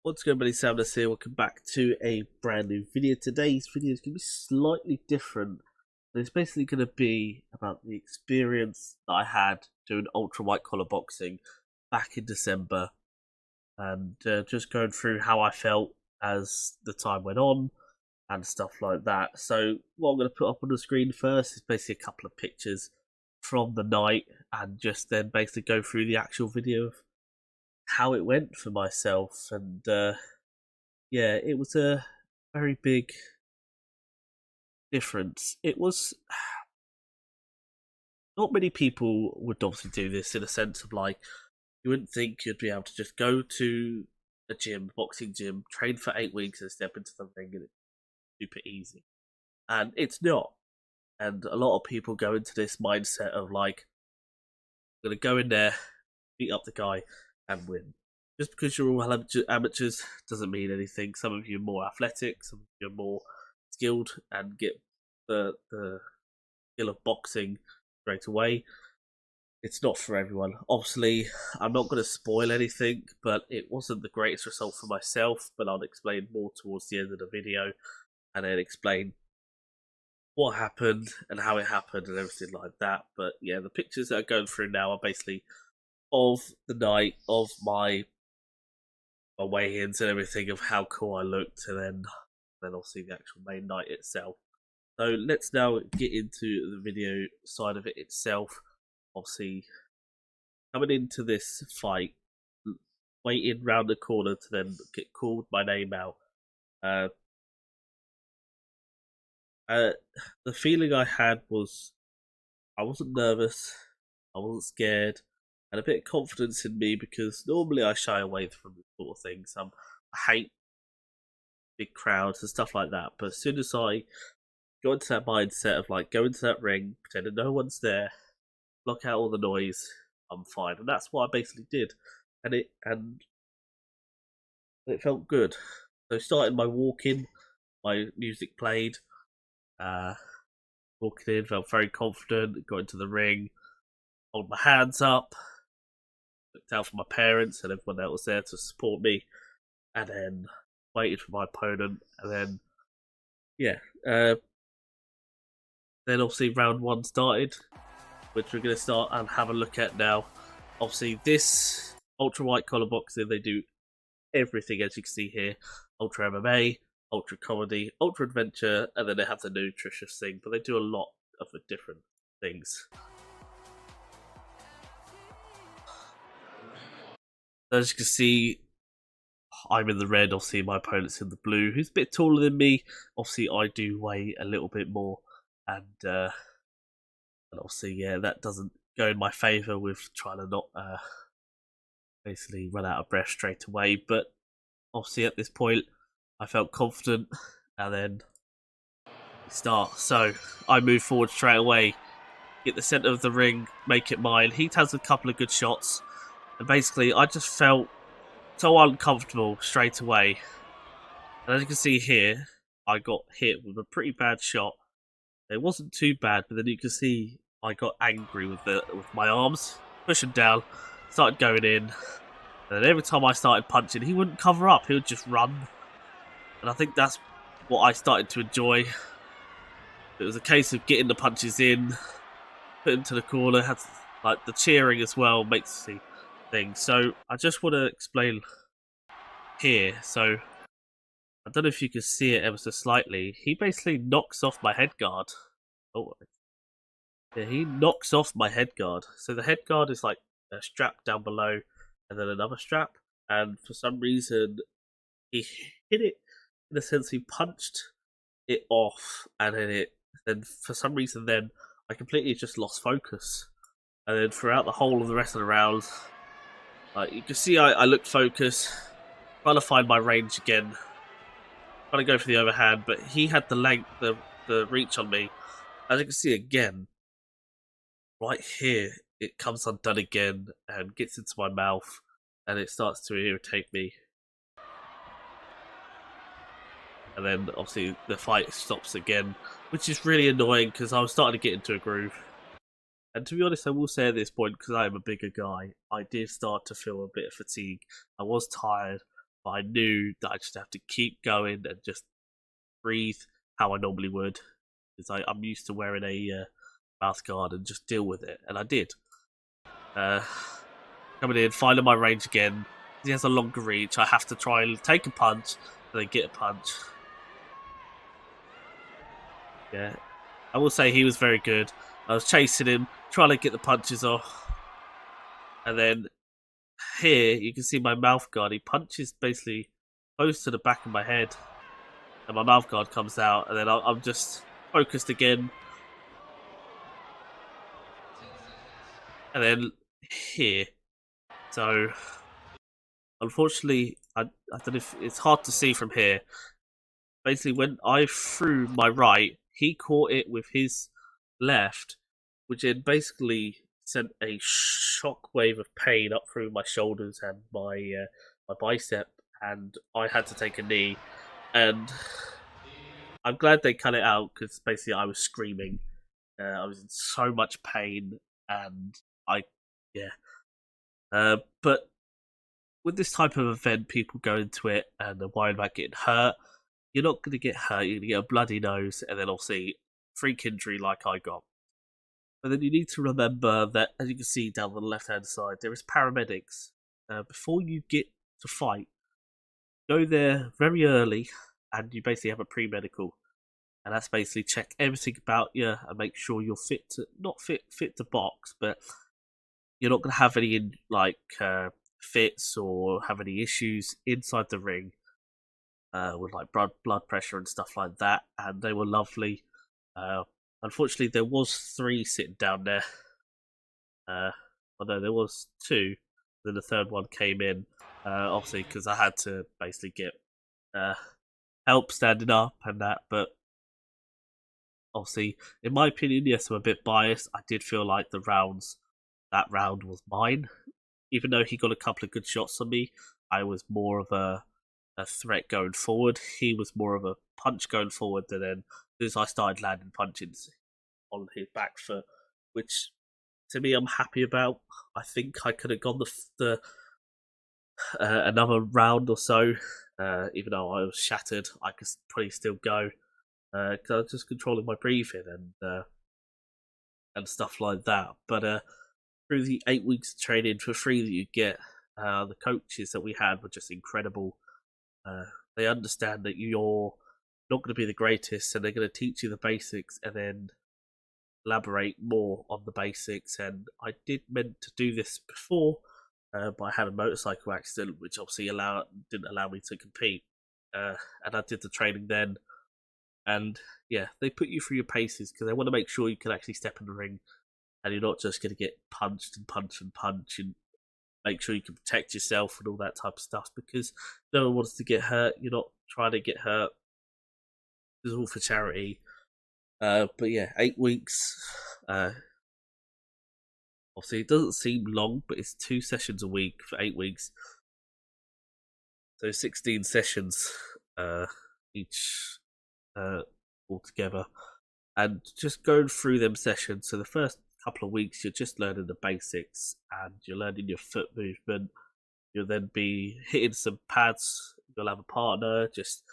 What's going on, buddy? Sam here. Welcome back to a brand new video. Today's video is going to be slightly different. It's basically going to be about the experience that I had doing ultra white collar boxing back in December, and just going through how I felt as the time went on and stuff like that. So what I'm going to put up on the screen first is basically a couple of pictures from the night, and just then basically go through the actual video of how it went for myself. And yeah, it was a very big difference. It was not many people would obviously do this, in a sense of like, you wouldn't think you'd be able to just go to a gym, boxing gym, train for 8 weeks and step into the ring, and it's super easy. And it's not. And a lot of people go into this mindset of like, I'm gonna go in there, beat up the guy, and win. Just because you're all amateurs doesn't mean anything. Some of you are more athletic, some of you are more skilled and get the skill of boxing straight away. It's not for everyone. Obviously, I'm not going to spoil anything, but it wasn't the greatest result for myself, but I'll explain more towards the end of the video, and then explain what happened and how it happened and everything like that. But yeah, the pictures that I'm going through now are basically of the night of my weigh-ins and everything, of how cool I looked, and then obviously the actual main night itself. So let's now get into the video side of it itself. Obviously, coming into this fight, waiting round the corner to then get called my name out. Uh, the feeling I had was I wasn't nervous, I wasn't scared, and a bit of confidence in me, because normally I shy away from this sort of things. I hate big crowds and stuff like that, but as soon as I got into that mindset of like, go into that ring, pretending no one's there, block out all the noise, I'm fine. And that's what I basically did. And it felt good. So starting my walk-in, my music played, uh, walking in, felt very confident, got into the ring, hold my hands up, looked out for my parents and everyone that was there to support me, and then waited for my opponent, and then yeah, then obviously round one started, which we're going to start and have a look at now. Obviously, this ultra white collar boxing, they do everything, as you can see here: ultra MMA, ultra comedy, ultra adventure, and then they have the nutritious thing. But they do a lot of the different things. As you can see, I'm in the red. Obviously, my opponent's in the blue, who's a bit taller than me. Obviously, I do weigh a little bit more, and obviously, yeah, that doesn't go in my favour with trying to not basically run out of breath straight away. But obviously, at this point, I felt confident, and then we start. So I move forward straight away, get the centre of the ring, make it mine. He has a couple of good shots, and basically, I just felt so uncomfortable straight away. And as you can see here, I got hit with a pretty bad shot. It wasn't too bad, but then you can see I got angry with my arms, push him down, started going in, and then every time I started punching, he wouldn't cover up, he would just run. And I think that's what I started to enjoy. It was a case of getting the punches in, put him to the corner, had like the cheering as well, makes the thing. So I just want to explain here. So I don't know if you can see it ever so slightly. He basically knocks off my head guard. Oh, yeah, he knocks off my head guard. So the head guard is like a strap down below, and then another strap. And for some reason, he hit it in a sense. He punched it off, and then for some reason, then I completely just lost focus. And then throughout the whole of the rest of the round, you can see I looked focused, trying to find my range again, trying to go for the overhand, but he had the length, the reach on me. As you can see again, right here, it comes undone again and gets into my mouth, and it starts to irritate me. And then obviously the fight stops again, which is really annoying because I was starting to get into a groove. And to be honest, I will say at this point, because I am a bigger guy, I did start to feel a bit of fatigue. I was tired, but I knew that I just have to keep going and just breathe how I normally would, because I'm used to wearing a mouth guard and just deal with it, and I did. Uh, Coming in, finding my range again. He has a longer reach. I have to try and take a punch, and then get a punch. Yeah, I will say he was very good. I was chasing him, trying to get the punches off, and then here you can see my mouth guard. He punches basically close to the back of my head, and my mouth guard comes out, and then I'm just focused again, and then here. So unfortunately, I don't know if it's hard to see from here. Basically, when I threw my right, he caught it with his left, which then basically sent a shockwave of pain up through my shoulders and my bicep, and I had to take a knee. And I'm glad they cut it out because basically I was screaming. I was in so much pain, and I, yeah. But with this type of event, people go into it and they're worried about getting hurt. You're not going to get hurt. You're going to get a bloody nose, and then obviously freak injury like I got. But then you need to remember that, as you can see down the left-hand side, there is paramedics. Before you get to fight, go there very early, and you basically have a pre-medical, and that's basically check everything about you and make sure you're fit to not fit to box, but you're not going to have any fits or have any issues inside the ring with like blood pressure and stuff like that. And they were lovely. Uh, Unfortunately, there was 3 sitting down there. Although there was 2, then the third one came in. Obviously, because I had to basically get uh, help standing up and that. But obviously, in my opinion, yes, I'm a bit biased. I did feel like that round was mine. Even though he got a couple of good shots on me, I was more of a threat going forward. He was more of a punch going forward. And then as I started landing punches on his back foot, which to me I'm happy about. I think I could have gone the another round or so, even though I was shattered. I could probably still go because I was just controlling my breathing and stuff like that. But through the 8 weeks of training for free that you get, the coaches that we had were just incredible. They understand that you're not going to be the greatest, and they're going to teach you the basics and then elaborate more on the basics. And I did meant to do this before, but I had a motorcycle accident, which obviously didn't allow me to compete. And I did the training then, and yeah, they put you through your paces because they want to make sure you can actually step in the ring, and you're not just going to get punched and punch and punch, and make sure you can protect yourself and all that type of stuff, because no one wants to get hurt. You're not trying to get hurt. It's all for charity. But yeah, 8 weeks. Obviously, it doesn't seem long, but it's 2 sessions a week for 8 weeks. So 16 sessions each altogether. And just going through them sessions, so the first couple of weeks, you're just learning the basics and you're learning your foot movement. You'll then be hitting some pads. You'll have a partner, just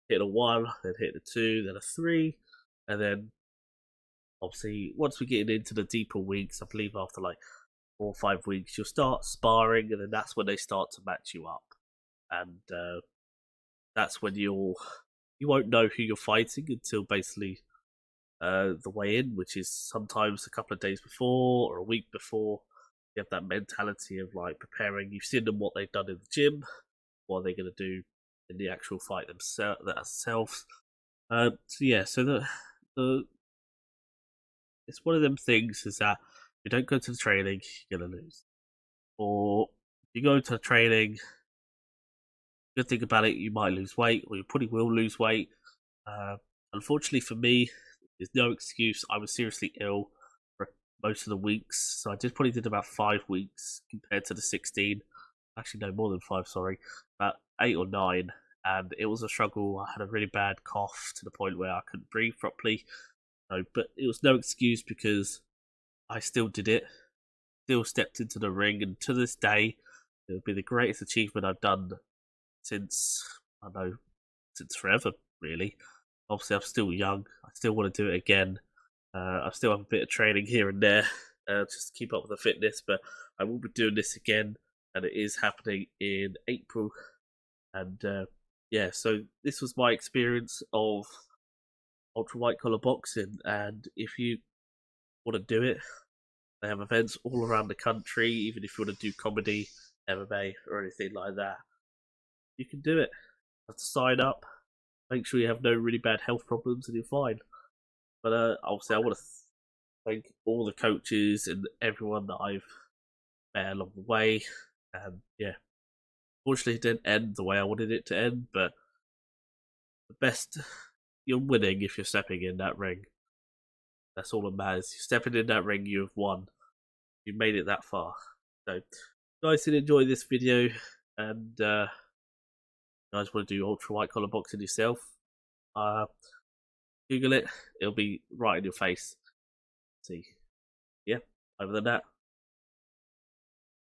hit a 1, then hit a 2, then a 3, and then obviously once we get into the deeper weeks, I believe after like 4 or 5 weeks, you'll start sparring, and then that's when they start to match you up, and that's when you won't know who you're fighting until basically the weigh in, which is sometimes a couple of days before or a week before. You have that mentality of like preparing. You've seen them what they've done in the gym, what are they going to do in the actual fight themselves. So yeah, so the it's one of them things is that if you don't go to the training, you're gonna lose. Or if you go to the training, good thing about it, you might lose weight, or you probably will lose weight. Uh, Unfortunately for me, there's no excuse. I was seriously ill for most of the weeks, so I just probably did about 5 weeks compared to the 16. Actually, no more than 5. Sorry, about 8 or 9, and it was a struggle. I had a really bad cough to the point where I couldn't breathe properly. So, but it was no excuse because I still did it. Still stepped into the ring, and to this day, it would be the greatest achievement I've done since, I know, since forever, really. Obviously, I'm still young. I still want to do it again. I still have a bit of training here and there, just to keep up with the fitness, but I will be doing this again, and it is happening in April. And yeah, so this was my experience of ultra white collar boxing, and if you want to do it, they have events all around the country. Even if you want to do comedy, MMA, or anything like that, you can do it. You have to sign up. Make sure you have no really bad health problems, and you're fine. But obviously, I want to thank all the coaches and everyone that I've met along the way. And yeah, fortunately, it didn't end the way I wanted it to end. But the best, you're winning if you're stepping in that ring. That's all that matters. You're stepping in that ring, you have won. You made it that far. So, guys, did enjoy this video, and you guys want to do ultra white collar boxing yourself? Google it. It'll be right in your face. See, yeah. Other than that,